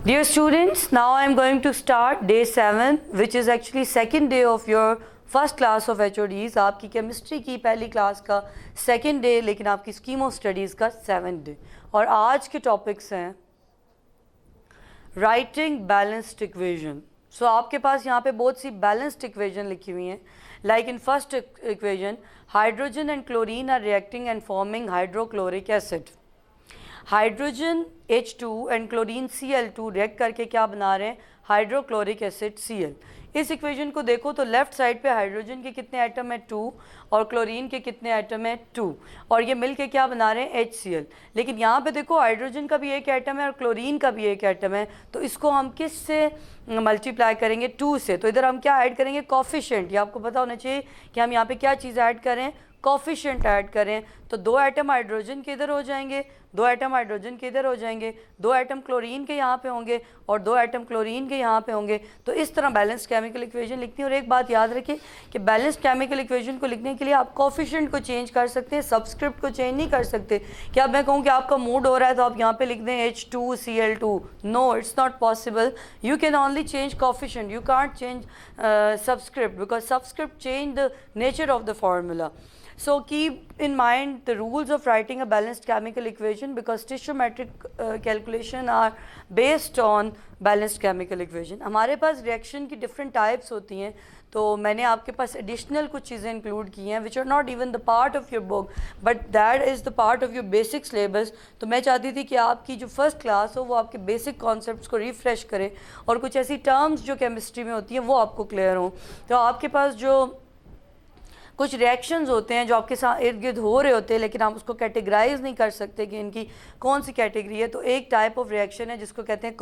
Dear students, now I am going to start day 7, which is actually second day of your first class of HODs. आपकी chemistry की पहली class का second day, लेकिन आपकी scheme of studies का 7th day. और आज के टॉपिक्स हैं राइटिंग बैलेंस्ड इक्वेशन। सो आपके पास यहाँ पे बहुत सी बैलेंस्ड इक्वेशन लिखी हुई हैं। Like in first equation, hydrogen and chlorine are reacting and forming hydrochloric acid. Hydrogen H2 and chlorine Cl2 react करके क्या बना रहे हैं? Hydrochloric acid Cl। इस इक्वेशन को देखो तो लेफ्ट साइड पे हाइड्रोजन के कितने एटम है? 2, और क्लोरीन के कितने एटम है? 2, और ये मिलके क्या बना रहे हैं? HCl। लेकिन यहाँ पे देखो हाइड्रोजन का भी एक एटम है और क्लोरीन का भी एक एटम है, तो इसको हम किस से मल्टीप्लाई करेंगे? 2 से। तो इधर हम क्या ऐड करेंगे? कोफिशिएंट। ये आपको पता होना चाहिए कि हम यहाँ पे क्या चीज़ ऐड करें? कोफिशिएंट ऐड करें। तो 2 एटम हाइड्रोजन के इधर हो जाएंगे, 2 एटम हाइड्रोजन के इधर हो जाएंगे, 2 एटम क्लोरीन के यहाँ पे होंगे और 2 एटम क्लोरीन के यहाँ पे होंगे। तो इस तरह बैलेंस्ड केमिकल इक्वेशन लिखनी है। और एक बात याद रखिए कि बैलेंस्ड केमिकल इक्वेशन को लिखने के लिए आप कोफिशिएंट को चेंज कर सकते हैं, सबस्क्रिप्ट को चेंज नहीं कर सकते। क्या मैं कहूँ कि आपका मूड हो रहा है तो आप यहाँ पे लिख दें H2Cl2? No, it's not possible. You can only change coefficient, you can't change subscript, because subscript change the nature of the formula. So keep in mind the rules of writing a balanced chemical equation, because stoichiometric calculation are based on balanced chemical equation. हमारे पास reaction की different types होती हैं, तो मैंने आपके पास additional कुछ चीज़ें include की हैं which are not even the part of your book but that is the part of your basic syllabus. तो मैं चाहती थी कि आपकी जो फर्स्ट क्लास हो वो आपके बेसिक कॉन्सेप्ट्स को रिफ्रेश करे और कुछ ऐसी टर्म्स जो केमिस्ट्री में होती हैं वो आपको क्लियर हों। तो आपके पास जो कुछ रिएक्शंस होते हैं जो आपके साथ इर्द गिर्द हो रहे होते हैं, लेकिन आप उसको कैटेगराइज नहीं कर सकते कि इनकी कौन सी कैटेगरी है। तो एक टाइप ऑफ रिएक्शन है जिसको कहते हैं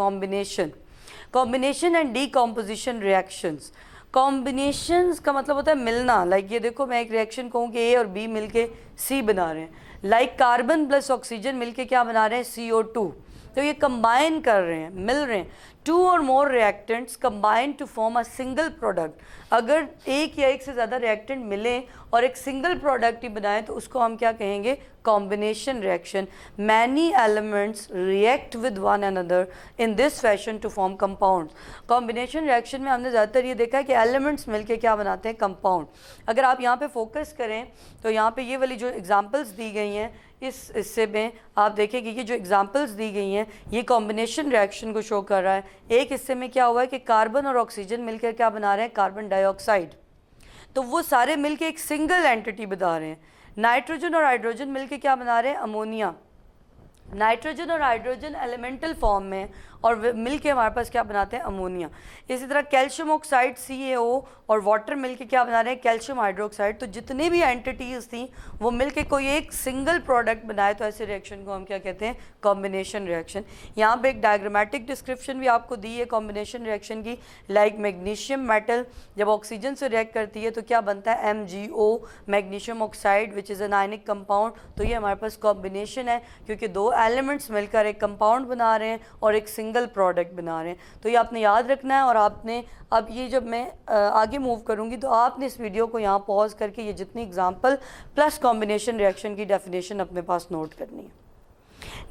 combination and decomposition reactions. Combinations का मतलब होता है मिलना। लाइक ये देखो, मैं एक रिएक्शन कहूँ कि A और B मिलके C बना रहे हैं। लाइक कार्बन प्लस ऑक्सीजन मिलके क्या बना रहे हैं? CO2। तो ये कंबाइन कर रहे हैं, मिल रहे हैं। 2 और more reactants combine to form a single product. अगर एक या एक से ज़्यादा रिएक्टेंट मिलें और एक सिंगल प्रोडक्ट ही बनाएं तो उसको हम क्या कहेंगे? Combination reaction. Many elements react with one another in this fashion to form compounds. Combination reaction में हमने ज़्यादातर ये देखा है कि एलिमेंट्स मिलके क्या बनाते हैं? कंपाउंड। अगर आप यहाँ पे फोकस करें तो यहाँ पे ये वाली जो एग्जांपल्स दी गई हैं इस हिस्से में आप देखें कि ये जो एग्जांपल्स दी गई हैं ये कॉम्बिनेशन रिएक्शन को शो कर रहा है। एक हिस्से में क्या हुआ है कि कार्बन और ऑक्सीजन मिलकर क्या बना रहे हैं? Carbon dioxide. तो वो सारे मिलके एक सिंगल एंटिटी बना रहे हैं। नाइट्रोजन और हाइड्रोजन मिलके क्या बना रहे हैं? अमोनिया। नाइट्रोजन और हाइड्रोजन एलिमेंटल फॉर्म में और मिलके हमारे पास क्या बनाते हैं? अमोनिया। इसी तरह कैल्शियम ऑक्साइड CaO और वाटर मिलके क्या बना रहे हैं? Calcium hydroxide. तो जितनी भी एंटिटीज़ थी वो मिलके कोई एक सिंगल प्रोडक्ट बनाए, तो ऐसे रिएक्शन को हम क्या कहते हैं? Combination reaction. यहाँ पे एक डायग्रामेटिक डिस्क्रिप्शन भी आपको दी है कॉम्बिनेशन रिएक्शन की। लाइक मैग्नीशियम मेटल जब ऑक्सीजन से रिएक्ट करती है तो क्या बनता है? MgO, magnesium oxide, which is an ionic compound. तो ये हमारे पास कॉम्बिनेशन है क्योंकि 2 एलिमेंट्स मिलकर एक कंपाउंड बना रहे हैं और एक सिंगल प्रोडक्ट बना रहे हैं। तो ये आपने याद रखना है। और आपने अब ये जब मैं आगे मूव करूंगी तो आपने इस वीडियो को यहाँ पॉज करके ये जितनी एग्जांपल प्लस कॉम्बिनेशन रिएक्शन की डेफिनेशन अपने पास नोट करनी है।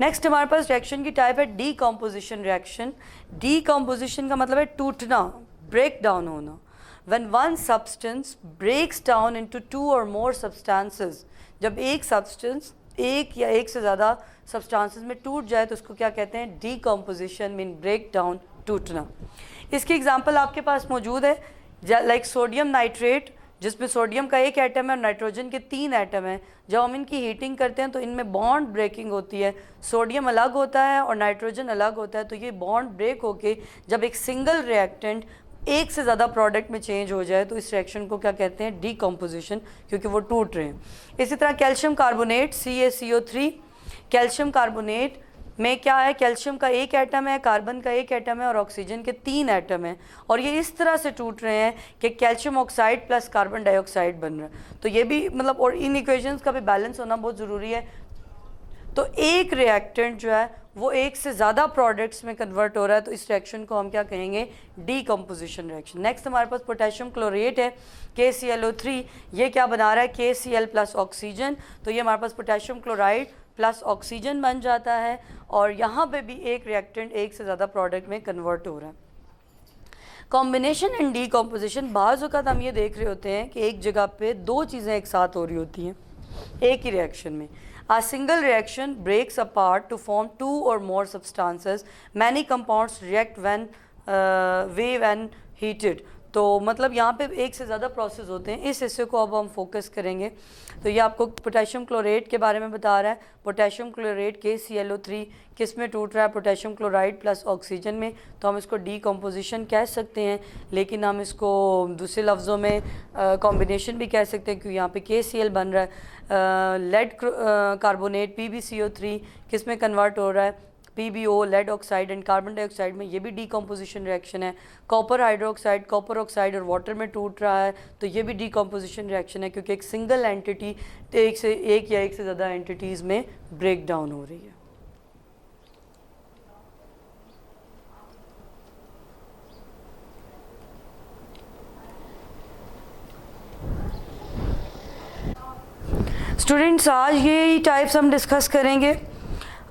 नेक्स्ट हमारे पास रिएक्शन की टाइप है डीकम्पोजिशन रिएक्शन। डीकम्पोजिशन का मतलब है टूटना, ब्रेक डाउन होना। When one substance breaks down into 2 or more substances, जब एक सब्सटेंस एक या एक से ज़्यादा सब्सटेंसेस में टूट जाए तो उसको क्या कहते हैं? डीकम्पोजिशन, मीन ब्रेक डाउन, टूटना। इसकी एग्जांपल आपके पास मौजूद है, लाइक सोडियम नाइट्रेट जिसमें सोडियम का एक एटम है और नाइट्रोजन के 3 एटम हैं। जब हम इनकी हीटिंग करते हैं तो इनमें बॉन्ड ब्रेकिंग होती है। सोडियम अलग होता है और नाइट्रोजन अलग होता है। तो ये बॉन्ड ब्रेक होके जब एक सिंगल रिएक्टेंट एक से ज़्यादा प्रोडक्ट में चेंज हो जाए तो इस रिएक्शन को क्या कहते हैं? डीकम्पोजिशन, क्योंकि वो टूट रहे हैं। इसी तरह calcium carbonate CaCO3। Calcium carbonate में क्या है? कैल्शियम का एक एटम है, कार्बन का एक एटम है और ऑक्सीजन के 3 एटम हैं, और ये इस तरह से टूट रहे हैं कि calcium oxide plus carbon dioxide बन रहा है। तो ये भी मतलब, और इन इक्वेशंस का भी बैलेंस होना बहुत ज़रूरी है। तो एक रिएक्टेंट जो है वो एक से ज़्यादा प्रोडक्ट्स में कन्वर्ट हो रहा है, तो इस रिएक्शन को हम क्या कहेंगे? Decomposition reaction. नेक्स्ट हमारे पास पोटेशियम क्लोरेट है KClO3। ये क्या बना रहा है? KCl plus oxygen. तो ये हमारे पास पोटेशियम क्लोराइड प्लस ऑक्सीजन बन जाता है और यहाँ पे भी एक रिएक्टेंट एक से ज़्यादा प्रोडक्ट में कन्वर्ट हो रहा है। कॉम्बिनेशन एंड डीकम्पोजिशन, बाज़ औक़ात हम ये देख रहे होते हैं कि एक जगह पे दो चीज़ें एक साथ हो रही होती हैं एक ही रिएक्शन में। A single reaction breaks apart to form two or more substances. Many compounds react when wave and heated. तो मतलब यहाँ पे एक से ज़्यादा प्रोसेस होते हैं। इस हिस्से को अब हम फोकस करेंगे। तो ये आपको पोटेशियम क्लोरेट के बारे में बता रहा है। पोटेशियम क्लोरेट KClO3 किस में टूट रहा है? पोटेशियम क्लोराइड प्लस ऑक्सीजन में। तो हम इसको डीकम्पोजिशन कह सकते हैं, लेकिन हम इसको दूसरे लफ्ज़ों में कॉम्बिनेशन भी कह सकते हैं, क्योंकि यहाँ पे KCl बन रहा है। लेड कार्बोनेट PbCO3 किस में कन्वर्ट हो रहा है? PbO, lead oxide and carbon dioxide में। ये भी डीकम्पोजिशन रिएक्शन है। कॉपर हाइड्रोक्साइड कॉपर ऑक्साइड और वाटर में टूट रहा है, तो ये भी डीकम्पोजिशन रिएक्शन है, क्योंकि एक सिंगल एंटिटी एक या एक से ज़्यादा एंटिटीज़ में ब्रेक डाउन हो रही है। स्टूडेंट्स, आज ये टाइप्स हम डिस्कस करेंगे।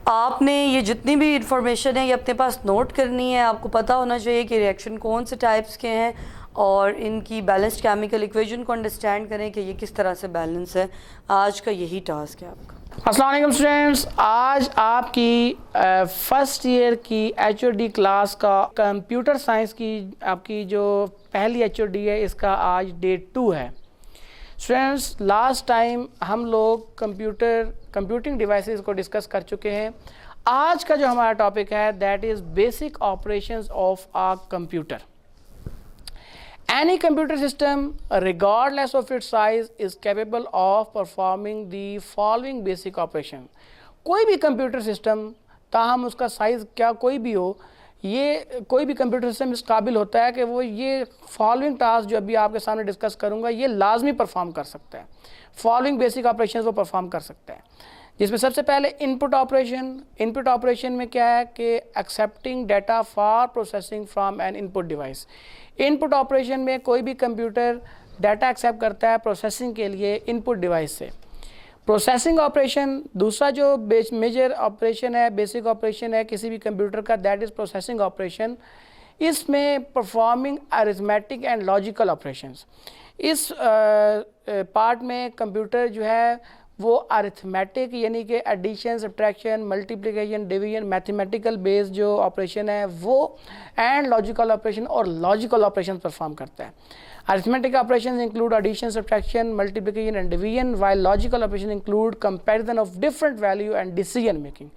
आपने ये जितनी भी इंफॉर्मेशन है ये अपने पास नोट करनी है। आपको पता होना चाहिए कि रिएक्शन कौन से टाइप्स के हैं और इनकी बैलेंस्ड केमिकल इक्वेशन को अंडरस्टैंड करें कि ये किस तरह से बैलेंस है। आज का यही टास्क है आपका। अस्सलाम वालेकुम स्टूडेंट्स, आज आपकी फर्स्ट ईयर की HOD क्लास का कंप्यूटर साइंस की आपकी जो पहली HOD है, इसका आज डे 2 है। स्टूडेंट्स, लास्ट टाइम हम लोग कंप्यूटिंग डिवाइसेस को डिस्कस कर चुके हैं। आज का जो हमारा टॉपिक है that is basic operations of a computer. Any computer system regardless of its size is capable of performing the following basic operation। कोई भी कंप्यूटर सिस्टम, ताहम उसका साइज़ क्या कोई भी हो, ये कोई भी कंप्यूटर सिस्टम इस काबिल होता है कि वो ये फॉलोइंग टास्क जो अभी आपके सामने डिस्कस करूंगा ये लाजमी परफॉर्म कर सकता है। फॉलोइंग बेसिक ऑपरेशंस वो परफॉर्म कर सकता है, जिसमें सबसे पहले इनपुट ऑपरेशन। इनपुट ऑपरेशन में क्या है कि accepting data for processing from N input device. Input operation में कोई भी कंप्यूटर डाटा एक्सेप्ट करता है प्रोसेसिंग के लिए इनपुट डिवाइस से। प्रोसेसिंग ऑपरेशन दूसरा जो मेजर ऑपरेशन है, बेसिक ऑपरेशन है किसी भी कंप्यूटर का, दैट इज़ प्रोसेसिंग ऑपरेशन। इसमें performing arithmetic and logical operations. इस पार्ट में कंप्यूटर जो है वो अरिथमेटिक यानी कि addition, subtraction, multiplication, division, mathematical based जो ऑपरेशन है वो, एंड लॉजिकल ऑपरेशन और लॉजिकल ऑपरेशन परफॉर्म करता है। Arithmetic operations include addition, subtraction, multiplication and division, while logical operations include comparison of different value and decision making।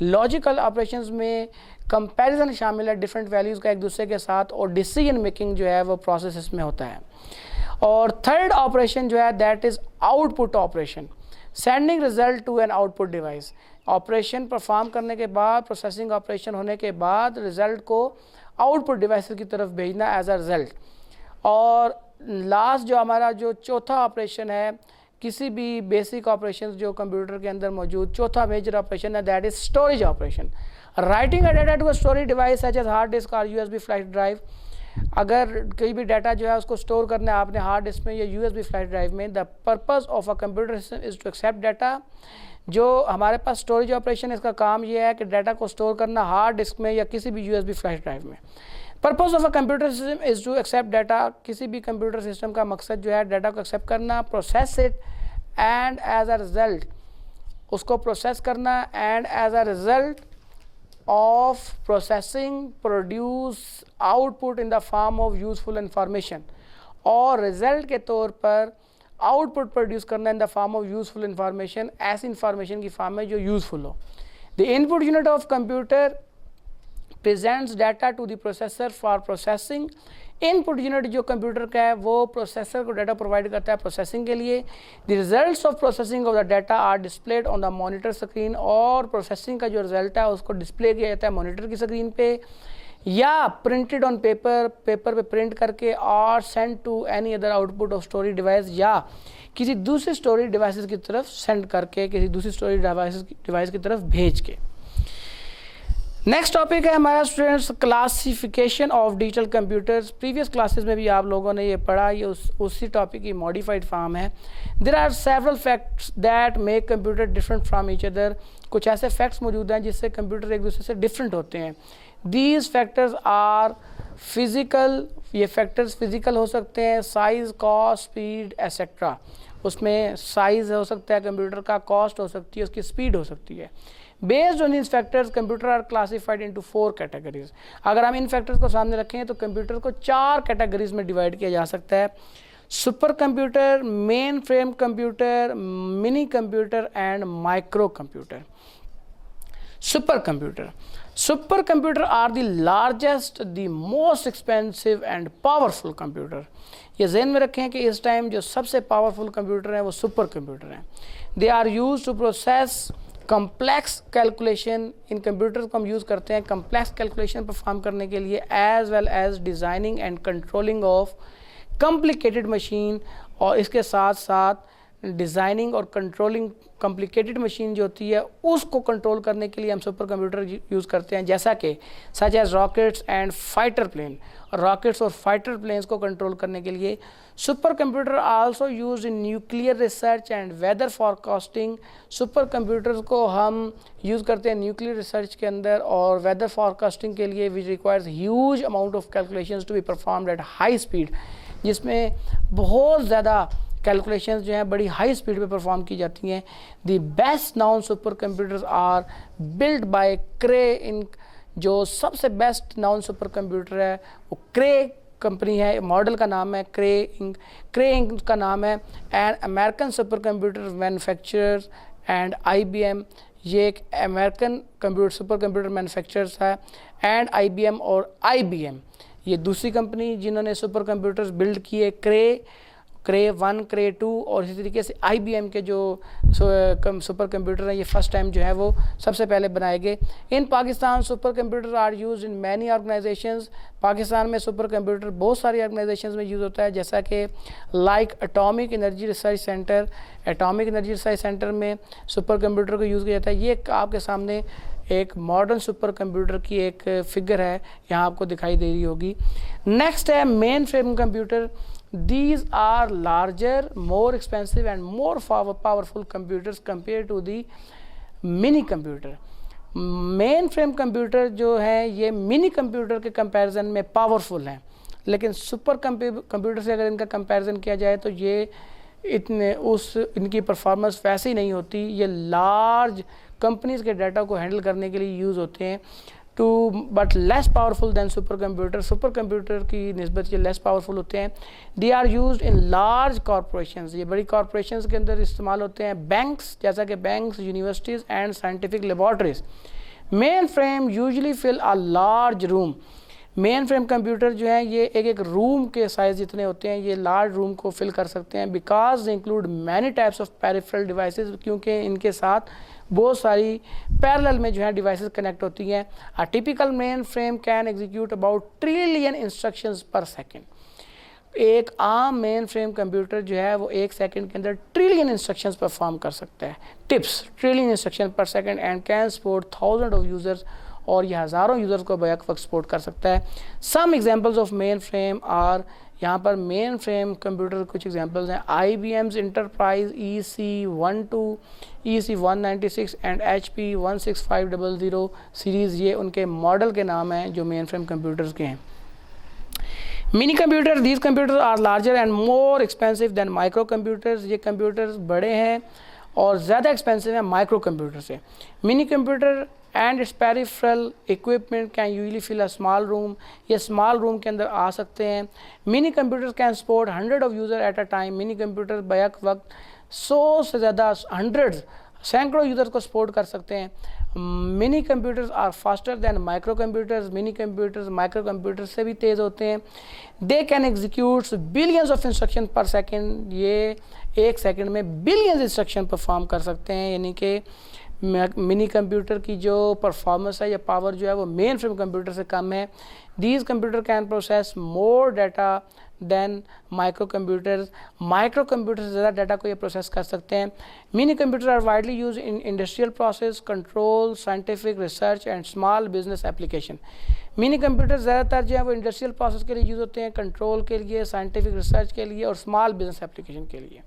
Logical operations में comparison शामिल है different values का एक दूसरे के साथ, और decision making जो है वो processes में होता है। और third operation जो है that is output operation, sending result to an output device। Operation perform करने के बाद, प्रोसेसिंग ऑपरेशन होने के बाद रिजल्ट को आउटपुट डिवाइस की तरफ भेजना एज अ रिजल्ट। और लास्ट जो हमारा जो चौथा ऑपरेशन है किसी भी बेसिक ऑपरेशन जो कंप्यूटर के अंदर मौजूद चौथा मेजर ऑपरेशन है that is storage operation. Writing a data to a storage device such as hard disk और USB फ्लैश ड्राइव। अगर कोई भी डाटा जो है उसको स्टोर करना है आपने हार्ड डिस्क में या USB फ्लैश ड्राइव में, the purpose of a computer system is to accept data. जो हमारे पास स्टोरेज ऑपरेशन है इसका काम ये है कि डाटा को स्टोर करना हार्ड डिस्क में या किसी भी USB फ्लैश ड्राइव में। Purpose of a computer system is to accept data. किसी भी कंप्यूटर सिस्टम का मकसद जो है डाटा को एक्सेप्ट करना, process it and as a result उसको प्रोसेस करना, and as a result of processing produce output in the form of useful information. और रिजल्ट के तौर पर आउटपुट प्रोड्यूस करना in the form of useful information, ऐसी information की form में जो यूजफुल हो। The input unit of computer presents data to the processor for processing। Input unit जो कंप्यूटर का है वो प्रोसेसर को डाटा प्रोवाइड करता है प्रोसेसिंग के लिए। The results of processing of the data are displayed on the monitor screen. और प्रोसेसिंग का जो रिजल्ट है उसको डिस्प्ले किया जाता है मॉनिटर की स्क्रीन पे, या प्रिंटेड ऑन पेपर पे प्रिंट करके, और send to any other output of storage device, या किसी दूसरी स्टोरेज डिवाइस की तरफ सेंड करके, किसी दूसरी स्टोरेज डिवाइस की तरफ भेज के। नेक्स्ट टॉपिक है हमारा students classification of digital computers. Previous classes में भी आप लोगों ने ये पढ़ा, ये उसी टॉपिक की मॉडिफाइड फॉर्म है। There are several facts that make computer different from each other. कुछ ऐसे फैक्ट्स मौजूद हैं जिससे कंप्यूटर एक दूसरे से डिफरेंट होते हैं। दीज फैक्टर्स आर फिजिकल, ये फैक्टर्स फिजिकल हो सकते हैं, साइज, कॉस्ट, स्पीड एसेट्रा। उसमें साइज हो सकता है कंप्यूटर का, कॉस्ट हो सकती है, उसकी स्पीड हो सकती है। Based on these factors computer are classified into 4 categories. अगर हम इन फैक्टर्स को सामने रखें तो कंप्यूटर को 4 कैटेगरीज में डिवाइड किया जा सकता है। Super computer, mainframe computer, mini computer and micro computer. Super computer, super computer are the largest, the most expensive and powerful computer. ये ज़हन में रखें कि इस टाइम जो सबसे पावरफुल कंप्यूटर हैं वो सुपर कंप्यूटर हैं। They are use to process complex calculation. इन कंप्यूटर्स को हम यूज़ करते हैं कम्प्लेक्स कैलकुलेशन परफॉर्म करने के लिए, as well as designing and controlling of complicated machine. और इसके साथ साथ डिज़ाइनिंग और कंट्रोलिंग कॉम्प्लिकेटेड मशीन जो होती है उसको कंट्रोल करने के लिए हम सुपर कंप्यूटर यूज़ करते हैं, जैसा कि such as rockets and fighter plane. Rockets और फाइटर प्लेन्स को कंट्रोल करने के लिए super computer also use in nuclear research and weather forecasting. Super computers को हम यूज़ करते हैं न्यूक्लियर रिसर्च के अंदर और वेदर फॉरकास्टिंग के लिए, which requires huge amount of calculations to be performed at high speed, जिसमें बहुत ज़्यादा कैलकुलेशंस जो हैं बड़ी हाई स्पीड पे परफॉर्म की जाती हैं। The best known super computers are build by Cray Inc. जो सबसे बेस्ट नाउन सुपर कंप्यूटर है वो क्रे कंपनी है, मॉडल का नाम है क्रे इंक। क्रे इंक का नाम है। And American super computer manufacturers and IBM, ये एक American computer super computer manufacturers है। एंड IBM और IBM ये दूसरी कंपनी जिन्होंने सुपर कंप्यूटर्स बिल्ड किए। क्रे 1, क्रे 2 और इसी तरीके से IBM के जो सुपर कंप्यूटर हैं ये फर्स्ट टाइम जो है वो सबसे पहले बनाए गए। In Pakistan super computer are use in many organizations. Pakistan में सुपर कंप्यूटर बहुत सारी ऑर्गेनाइजेशंस में यूज़ होता है, जैसा कि like atomic energy research centre. Atomic energy research centre में सुपर कंप्यूटर को यूज़ किया जाता है। ये आपके सामने एक मॉडर्न सुपर कंप्यूटर की एक फिगर है, यहाँ आपको दिखाई दे रही होगी। नेक्स्ट है main frame computer. These are larger, more expensive and more powerful computers compared to the mini computer. Main frame computer जो है ये मिनी कंप्यूटर के कंपैरिजन में पावरफुल हैं, लेकिन सुपर कंप्यूटर से अगर इनका कंपैरिजन किया जाए तो ये इनकी परफॉर्मेंस वैसे ही नहीं होती। ये लार्ज कंपनीज़ के डाटा को हैंडल करने के लिए यूज़ होते हैं but less powerful than super computer. Super computer की निस्बत ये लेस पावरफुल होते हैं। They are use in large corporations, ये बड़ी कॉरपोरेशंस के अंदर इस्तेमाल होते हैं। बैंक्स, जैसा कि banks, universities and scientific laboratories. Mainframe usually fill a large room. Mainframe computer जो है ये एक रूम के साइज़ जितने होते हैं, ये लार्ज रूम को फिल कर सकते हैं। Because they include many types of peripheral devices, क्योंकि इनके साथ बहुत सारी पैरेलल में जो है डिवाइसेस कनेक्ट होती हैं। A typical main frame can execute about trillion instructions पर सेकेंड। एक आम मेन फ्रेम कंप्यूटर जो है वो 1 सेकंड के अंदर ट्रिलियन इंस्ट्रक्शंस परफॉर्म कर सकता है, टिप्स ट्रिलियन इंस्ट्रक्शन पर second, and can support thousand of users, और ये हज़ारों यूज़र्स को बैक वक्त सपोर्ट कर सकता है। Some examples of mainframe are, यहाँ पर मेन फ्रेम कंप्यूटर कुछ एग्जांपल्स हैं। IBM's enterprise EC12, EC196 and HP 16500 series, ये उनके मॉडल के नाम हैं जो मेन फ्रेम कंप्यूटर्स के हैं। Mini computer, these computer are larger and more expensive than micro computers. ये कंप्यूटर्स बड़े हैं और ज़्यादा एक्सपेंसिव हैं माइक्रो कंप्यूटर से। Mini computer and its peripheral equipment can usually fill a small room, ये स्मॉल रूम के अंदर आ सकते हैं। Mini computers can support 100 of user at a time. Mini computer बैक वक्त 100 से ज़्यादा, हंड्रेड्स, सैकड़ों यूज़र को सपोर्ट कर सकते हैं। Mini computers are faster than micro computers. Mini computers micro computers से भी तेज़ होते हैं। They can execute billions of instruction per second, ये 1 सेकंड में बिलियंस इंस्ट्रक्शन परफॉर्म कर सकते हैं। यानी कि मिनी कंप्यूटर की जो परफॉर्मेंस है या पावर जो है वो मेन फ्रेम कंप्यूटर से कम है। These computer can process more data than micro computers. Micro computer से ज़्यादा डाटा को ये प्रोसेस कर सकते हैं। Mini computer are widely use in industrial process control, scientific research and small business application. Mini computer ज़्यादातर जो है वो इंडस्ट्रियल प्रोसेस के लिए यूज़ होते हैं, कंट्रोल के लिए, साइंटिफिक रिसर्च के लिए और स्मॉल बिजनेस एप्लीकेशन के लिए।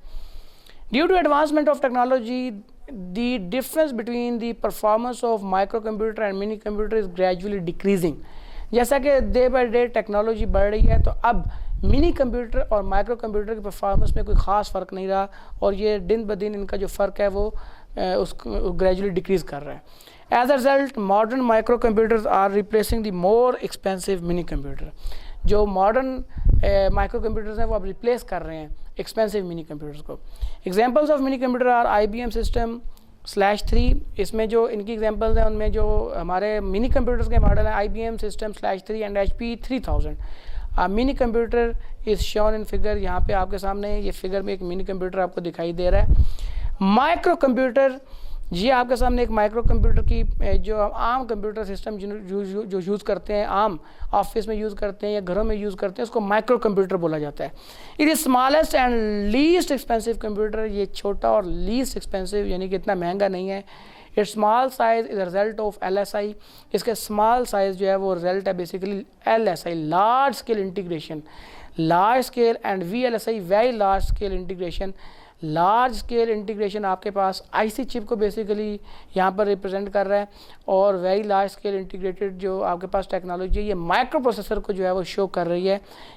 Due to advancement of technology the difference between the performance of microcomputer and mini computer is gradually decreasing। जैसा कि डे बाय डे टेक्नोलॉजी बढ़ रही है तो अब मिनी कंप्यूटर और माइक्रो कंप्यूटर की परफॉर्मेंस में कोई ख़ास फ़र्क नहीं रहा और ये दिन ब दिन इनका जो फ़र्क है वो उसको ग्रेजुअली डिक्रीज़ कर रहा है। As a result modern micro computers are replacing the more expensive mini computer. जो मॉडर्न माइक्रो कंप्यूटर्स हैं वो अब रिप्लेस कर रहे हैं एक्सपेंसिव मिनी कंप्यूटर्स को। Examples of mini computer are IBM system /3। इसमें जो इनकी एग्जांपल्स हैं उनमें जो हमारे मिनी कंप्यूटर्स के मॉडल हैं IBM system /3 and HP 3000। Mini computer is shown in figure. यहाँ पे आपके सामने ये फिगर में एक मिनी कंप्यूटर आपको दिखाई दे रहा है। माइक्रो कंप्यूटर, ये आपके सामने एक माइक्रो कंप्यूटर की जो आम कंप्यूटर सिस्टम जो यूज़ करते हैं, आम ऑफिस में यूज़ करते हैं या घरों में यूज़ करते हैं, उसको माइक्रो कंप्यूटर बोला जाता है। It is smallest and least expensive computer. ये छोटा और लीस्ट एक्सपेंसिव यानी कि इतना महंगा नहीं है। It's small size is result of LSI। इसके स्मॉल साइज़ जो है वो रिजल्ट है basically LSI, large scale integration. Large scale and VLSI, very large scale integration. Large scale integration आपके पास IC चिप को बेसिकली यहाँ पर रिप्रेजेंट कर रहा है और वेरी लार्ज स्केल इंटीग्रेटेड जो आपके पास टेक्नोलॉजी है ये माइक्रो प्रोसेसर को जो है वो शो कर रही है।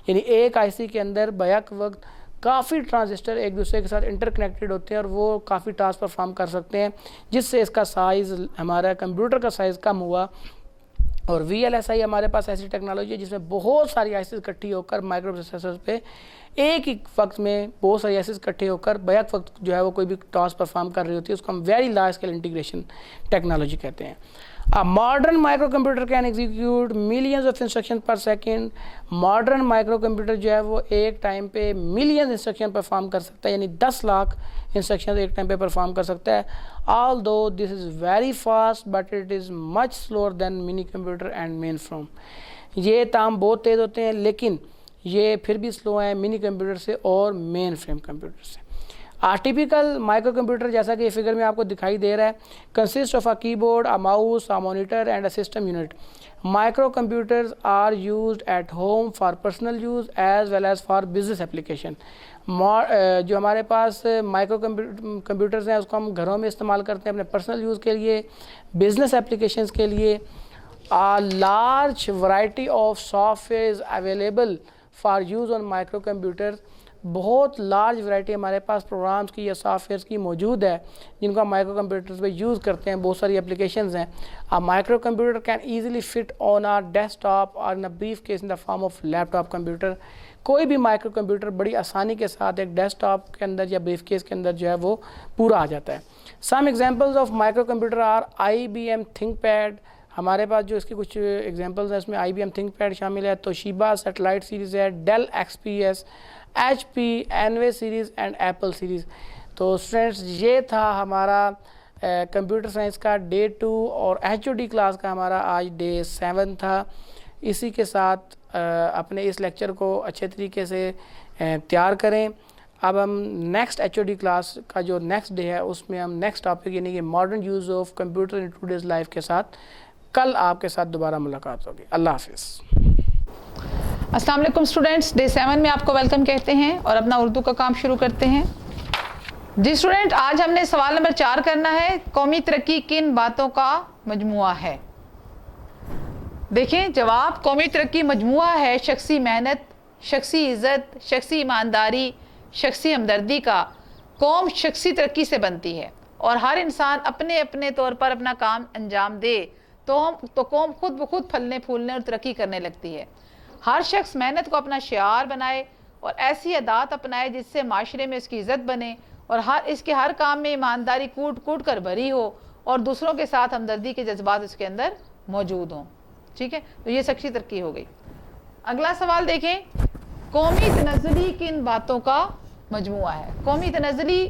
यानी एक IC के अंदर बैक वक्त काफ़ी ट्रांजिस्टर एक दूसरे के साथ इंटरकनेक्टेड होते हैं और वो काफ़ी टास्क परफॉर्म कर सकते हैं, जिससे इसका साइज़, हमारा कंप्यूटर का साइज़ कम हुआ। और VLSI हमारे पास ऐसी टेक्नोलॉजी है जिसमें बहुत सारी ICs इकट्ठी होकर माइक्रो प्रोसेसर पे एक ही वक्त में बहुत सारी ICs इकट्ठे होकर बैक वक्त जो है वो कोई भी टास्क परफॉर्म कर रही होती है, उसको हम very large scale integration technology कहते हैं। A modern microcomputer can execute millions of instructions per second। Modern micro computer जो है वो एक टाइम पे मिलियन इंस्ट्रक्शन परफॉर्म कर सकता है, यानी 10 लाख इंस्ट्रक्शन एक टाइम पे परफॉर्म कर सकता है। Although this is very fast but it is much slower than mini computer and mainframe। ये ताम बहुत तेज़ होते हैं लेकिन ये फिर भी स्लो हैं मिनी कंप्यूटर से और मेन फ्रेम कंप्यूटर से। टिपिकल माइक्रो कंप्यूटर जैसा कि फिगर में आपको दिखाई दे रहा है consist of a keyboard, a mouse, a monitor and a system unit. Micro computers are used at home for personal use as well as for business application. जो हमारे पास माइक्रो कंप्यूटर्स हैं उसको हम घरों में इस्तेमाल करते हैं अपने पर्सनल यूज़ के लिए, बिजनेस एप्लीकेशंस के लिए। A large variety of software is available for use on micro computers। बहुत लार्ज वैरायटी हमारे पास प्रोग्राम्स की या सॉफ्टवेयर्स की मौजूद है जिनको हम माइक्रो कंप्यूटर्स पे यूज़ करते हैं। बहुत सारी एप्लीकेशंस हैं। A micro computer can easily fit on our desktop और in a briefcase in the form of laptop computer. कोई भी माइक्रो कंप्यूटर बड़ी आसानी के साथ एक डेस्कटॉप के अंदर या ब्रीफ केस के अंदर जो है वो पूरा आ जाता है। Some examples of micro computer are IBM ThinkPad. हमारे पास जो इसकी कुछ एग्जांपल्स हैं इसमें IBM थिंकपैड शामिल है, तोशिबा सेटेलाइट सीरीज़ है, Dell XPS, HP, Envy series and Apple series. तो स्टूडेंट्स ये था हमारा कंप्यूटर साइंस का डे 2 और HOD क्लास का हमारा आज डे 7 था। इसी के साथ अपने इस लेक्चर को अच्छे तरीके से तैयार करें। अब हम नेक्स्ट HOD क्लास का जो नेक्स्ट डे है उसमें हम नेक्स्ट टॉपिक यानी कि modern use of computer in today's life के साथ कल आपके साथ दोबारा मुलाकात होगी। अल्लाह हाफिज़। अस्सलाम वालेकुम स्टूडेंट्स, डे 7 में आपको वेलकम कहते हैं और अपना उर्दू का काम शुरू करते हैं। जी स्टूडेंट, आज हमने सवाल नंबर 4 करना है। कौमी तरक्की किन बातों का मजमुआ है? देखें जवाब, कौमी तरक्की मजमुआ है शख्सी मेहनत, शख्सी इज़्ज़त, शख्सी ईमानदारी, शख्सी हमदर्दी का। कौम शख्सी तरक्की से बनती है और हर इंसान अपने अपने तौर पर अपना काम अंजाम दे तो कौम खुद ब खुद फलने फूलने और तरक्की करने लगती है। हर शख्स मेहनत को अपना शिआर बनाए और ऐसी अदात अपनाए जिससे माशरे में उसकी इज़्ज़त बने और इसके हर काम में ईमानदारी कूट कूट कर भरी हो और दूसरों के साथ हमदर्दी के जज्बात उसके अंदर मौजूद हों। ठीक है, तो ये शख्सी तरक्की हो गई। अगला सवाल देखें, कौमी तनज़्ज़ुली किन बातों का मजमुआ है? कौमी तनज़्ज़ुली,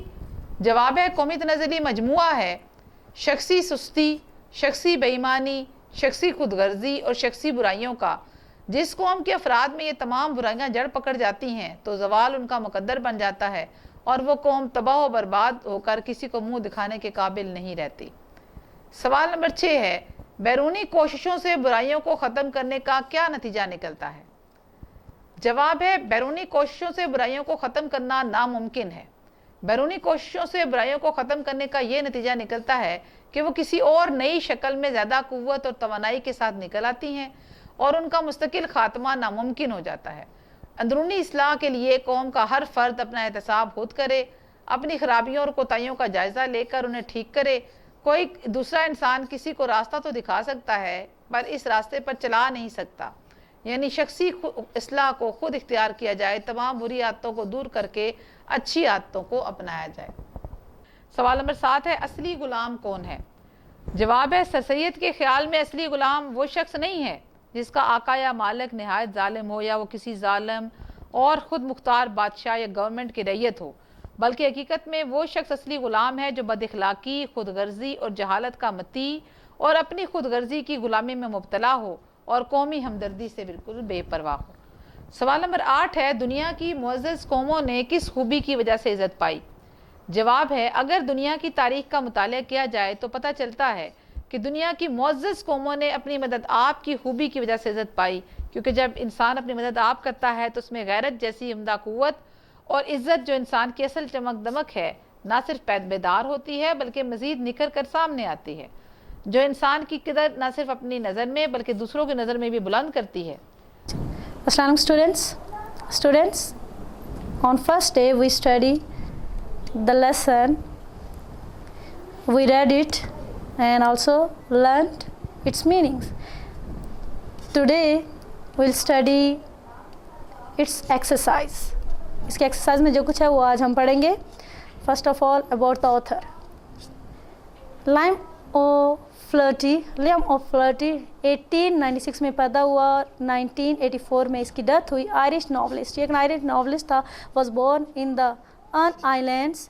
जवाब है कौमी तनज़्ज़ुली मजमुआ है शख्सी सुस्ती, शख्सी बेईमानी, शख्सी खुदगर्जी और शख्सी बुराइयों का। जिस कौम के अफराद में ये तमाम बुराइयां जड़ पकड़ जाती हैं तो जवाल उनका मुकद्दर बन जाता है और वो कौम तबाह व बर्बाद होकर किसी को मुंह दिखाने के काबिल नहीं रहती। सवाल नंबर 6 है, बैरूनी कोशिशों से बुराइयों को ख़त्म करने का क्या नतीजा निकलता है? जवाब है, बैरूनी कोशिशों से बुराइयों को ख़त्म करना नामुमकिन है। बैरूनी कोशिशों से बुराइयों को ख़त्म करने का ये नतीजा निकलता है कि वो किसी और नई शक्ल में ज़्यादा क़ुव्वत और तवानाई के साथ निकल आती हैं और उनका मुस्तकिल खात्मा नामुमकिन हो जाता है। अंदरूनी इस्लाह के लिए कौम का हर फर्द अपना एहतसाब खुद करे, अपनी खराबियों और कोताहियों का जायज़ा लेकर उन्हें ठीक करे। कोई दूसरा इंसान किसी को रास्ता तो दिखा सकता है पर इस रास्ते पर चला नहीं सकता, यानी शख्सी इस्लाह को खुद इख्तियार किया जाए, तमाम बुरी आदतों को दूर करके अच्छी आदतों को अपनाया जाए। सवाल नंबर 7 है, असली गुलाम कौन है? जवाब है, सर सैयद के ख्याल में असली गुलाम वो शख्स नहीं है जिसका आका या मालिक नहायत जालिम हो या वो किसी जालिम और ख़ुद मुख्तार बादशाह या गवर्नमेंट की रैयत हो, बल्कि हकीकत में वो शख्स असली गुलाम है जो बदअखलाकी, खुदगर्जी और जहालत का मती और अपनी खुदगर्जी की गुलामी में मुब्तला हो और कौमी हमदर्दी से बिल्कुल बेपरवाह हो। सवाल नंबर 8 है, दुनिया की मुअज़्ज़ज़ कौमों ने किस खूबी की वजह से इज़्ज़त पाई? जवाब है, अगर दुनिया की तारीख़ का मुताला किया जाए तो पता चलता है कि दुनिया की मुअज़्ज़ज़ कौमों ने अपनी मदद आप की खूबी की वजह से इज़्ज़त पाई, क्योंकि जब इंसान अपनी मदद आप करता है तो उसमें गैरत जैसी उम्दा क़ुव्वत और इज़्ज़त जो इंसान की असल चमक दमक है ना सिर्फ पैदबेदार होती है बल्कि मज़ीद निखर कर सामने आती है, जो इंसान की कदर ना सिर्फ अपनी नज़र में बल्कि दूसरों की नज़र में भी बुलंद करती है। Assalamu students, on first day we study the lesson, we read it and also learned its meanings. Today we'll study its exercise. इसके एक्सरसाइज में जो कुछ है वो आज हम पढ़ेंगे। First of all about the author. Liam O'Flaherty 1896 में पैदा हुआ, 1984 में इसकी डेथ हुई। आयरिश नॉवलिस्ट, ये एक आयरिश नॉवलिस्ट था। Was born in the Aran Islands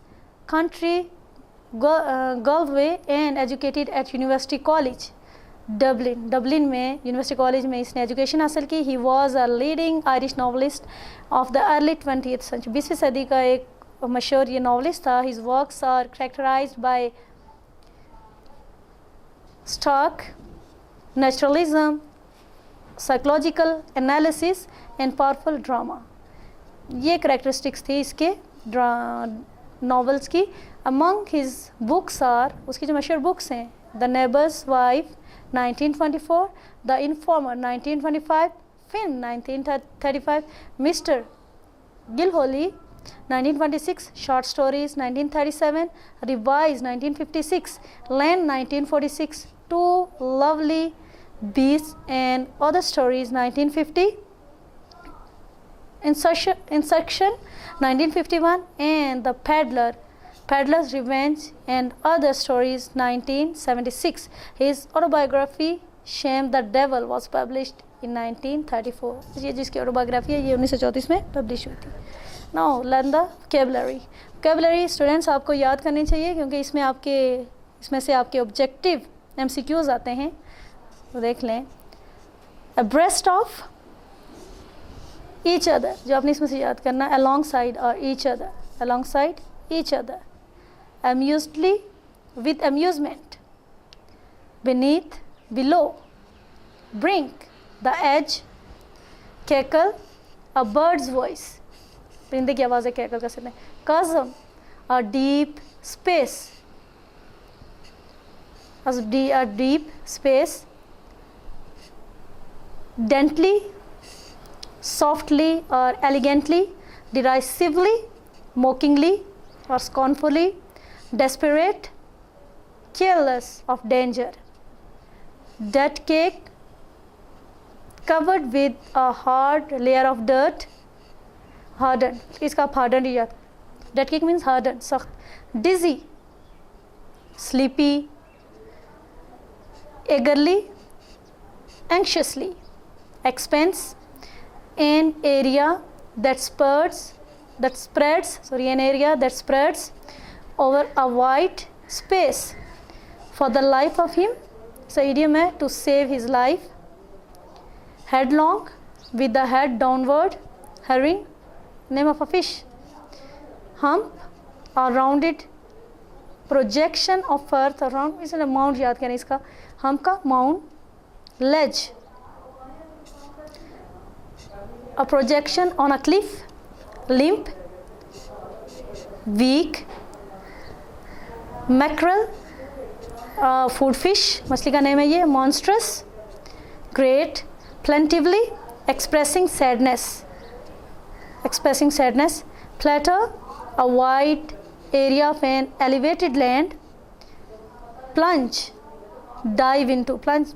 country Galway and educated at University College Dublin में यूनिवर्सिटी कॉलेज में इसने एजुकेशन हासिल की। He was a leading Irish novelist of the early 20th century, 20वीं सदी का एक मशहूर ये नॉवलिस्ट था। His works are characterized by stark naturalism, psychological analysis and powerful drama. ये characteristics थी इसके novels की। Among his books are, उसकी जो मशहूर books हैं, The Neighbor's Wife 1924, The Informer 1925, Finn 1935, Mr. Gilhooly 1926, Short Stories 1937, Revised 1956, Land 1946, Two Lovely Beasts and Other Stories 1950, Insurrection 1951, and The Peddler's Revenge and Other Stories 1976. His autobiography Shame the Devil was published in 1934. ये जिसकी autobiography है ये 1934 में publish हुई थी। Now learn the vocabulary. Vocabulary students आपको याद करनी चाहिए क्योंकि इसमें से आपके ऑब्जेक्टिव MCQs आते हैं, तो देख लें। अब्रेस्ट ऑफ ईच अदर, जो आपने इसमें से याद करना, अलॉन्ग साइड और each other, alongside each other. Amusedly, with amusement, beneath, below, brink, the edge, cackle, a bird's voice, परिंदे की आवाज़ है कैकल का सुनने। chasm, a deep space, a deep space, gently, softly or elegantly, derisively, mockingly or scornfully, desperate, careless of danger, dirt cake, covered with a hard layer of dirt, hardened, इसका आप hardened ही याद, dirt cake means hardened, सख्त, dizzy, sleepy, eagerly, anxiously, expanse, an area that spreads over a wide space, For the life of him, so idiom है to save his life. Headlong, with the head downward. Herring, name of a fish. Hump, a rounded projection of earth around, इसलिए mount याद करें इसका. hump का mount. Ledge, a projection on a cliff. Limp, weak. Mackerel, food fish, मछली का name है ये. Monstrous, great. Plentifully, expressing sadness. Expressing sadness. Plateau, a wide area of an elevated land. Plunge, dive into. Plunge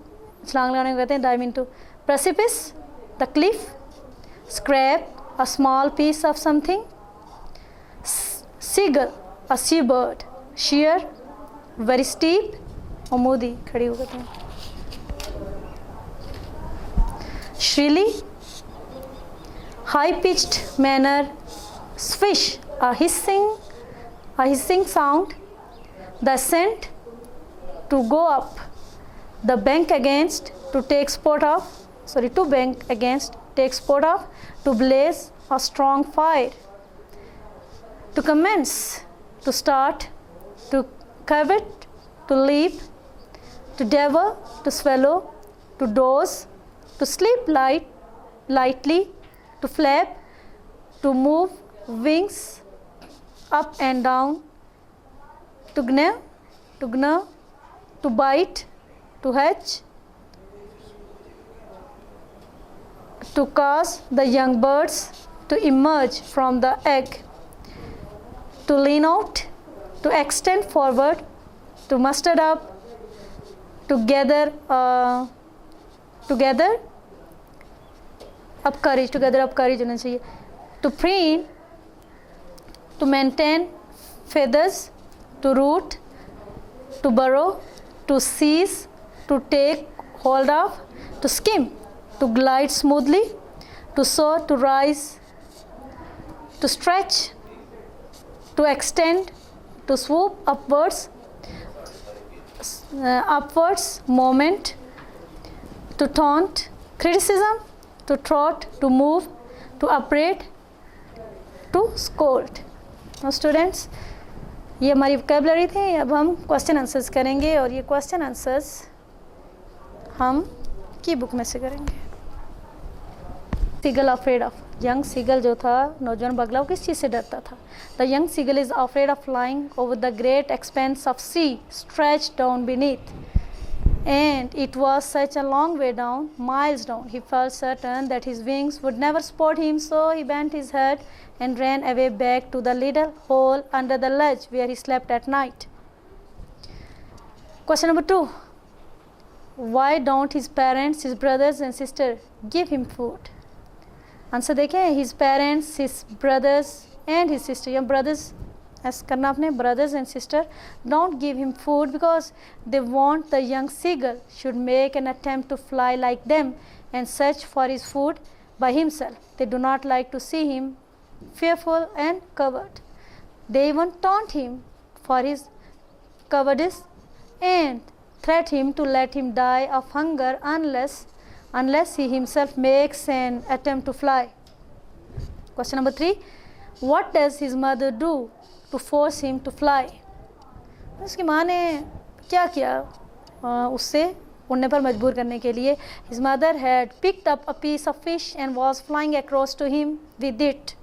छलांग लगाने को कहते हैं dive into. Precipice, the cliff. Scrap, a small piece of something. Seagull, a seabird. Sheer, very steep. अमूदी खड़ी हो कहते हैं. Shrilly, high pitched manner. Swish, a hissing sound. The ascent, to go up. The bank against, to take sport of. To bank against, take sport of. To blaze, a strong fire. To commence, to start. To covet, to leap. To devour, to swallow. To doze, to sleep lightly. To flap, to move wings up and down. To gnaw, to bite. To hatch, to cause the young birds to emerge from the egg. To lean out, to extend forward. To muster up, to gather up courage होना चाहिए. To preen, to maintain feathers. To root, to burrow. To seize, to take hold of. To skim, to glide smoothly. To soar, to rise. To stretch, to extend. To swoop upwards, moment. To taunt, criticism. To trot, to move. To upbraid, to scold. Now students, ये हमारी vocabulary थी. अब हम question answers करेंगे और ये question answers हम की बुक में से करेंगे. Seagull afraid of, young seagull जो था नौजवान बगला वो किस चीज़ से डरता था. The young seagull is afraid of flying over the great expanse of sea stretch down beneath. And it was such a long way down, miles down. He felt certain that his wings would never support him, so he bent his head and ran away back to the little hole under the ledge where he slept at night. Question number 2. Why don't his parents, his brothers and sister give him food? Answer देखें. His parents, his brothers and his sister. Your brothers ऐसा करना आपने, brothers and sister don't give him food because they want the young seagull should make an attempt to fly like them and search for his food by himself. They do not like to see him fearful and covered. They even taunt him for his cowardice and threat him to let him die of hunger unless he himself makes an attempt to fly. Question number 3. What does his mother do to force him to fly? उसकी माँ ने क्या किया उससे उड़ने पर मजबूर करने के लिए. His mother had picked up a piece of fish and was flying across to him with it.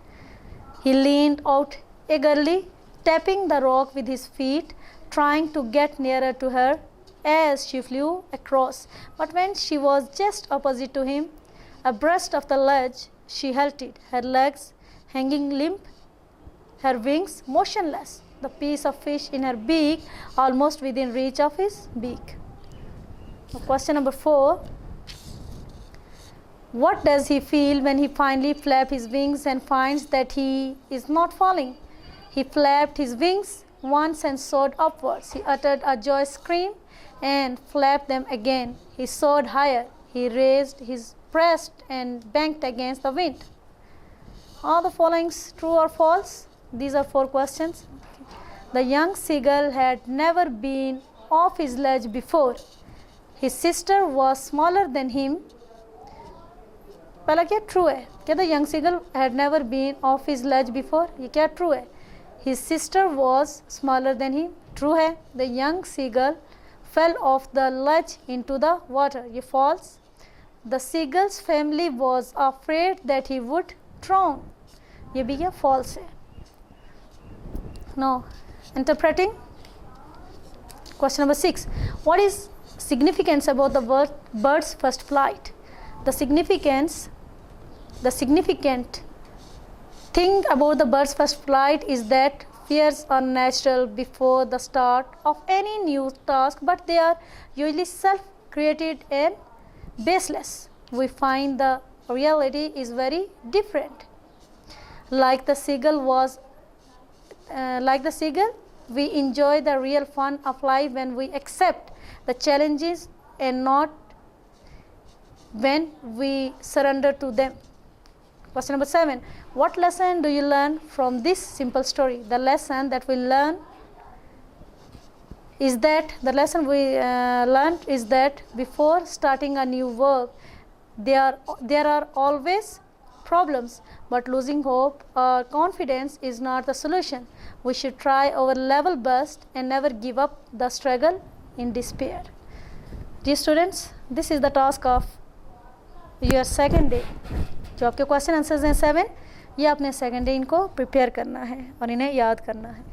He leaned out eagerly, tapping the rock with his feet, trying to get nearer to her as she flew across. But when she was just opposite to him, abreast of the ledge, she halted, her legs hanging limp, her wings motionless, the piece of fish in her beak almost within reach of his beak. Question number 4. What does he feel when he finally flaps his wings and finds that he is not falling? He flapped his wings once and soared upwards. He uttered a joyous scream and flapped them again. He soared higher. He raised his breast and banked against the wind. Are the followings true or false? These are 4 questions. The young seagull had never been off his ledge before. His sister was smaller than him. पहला क्या true है, क्या the young seagull had never been off his ledge before, ये क्या true है. His sister was smaller than him, true है. The young seagull fell off the ledge into the water, ये false. The seagull's family was afraid that he would drown, ये भी क्या false है. No interpreting. Question number 6. What is significance about the bird's first flight? The significant thing about the bird's first flight is that fears are natural before the start of any new task, but they are usually self-created and baseless. We find the reality is very different. Like the seagull, we enjoy the real fun of life when we accept the challenges and not when we surrender to them. Question number 7. What lesson do you learn from this simple story? The lesson we learned is that before starting a new work, there are always problems, but losing hope or confidence is not the solution. We should try our level best and never give up the struggle in despair. Dear students, this is the task of your second day. जो आपके question answers हैं 7, ये आपने second day इनको prepare करना है और इन्हें याद करना है.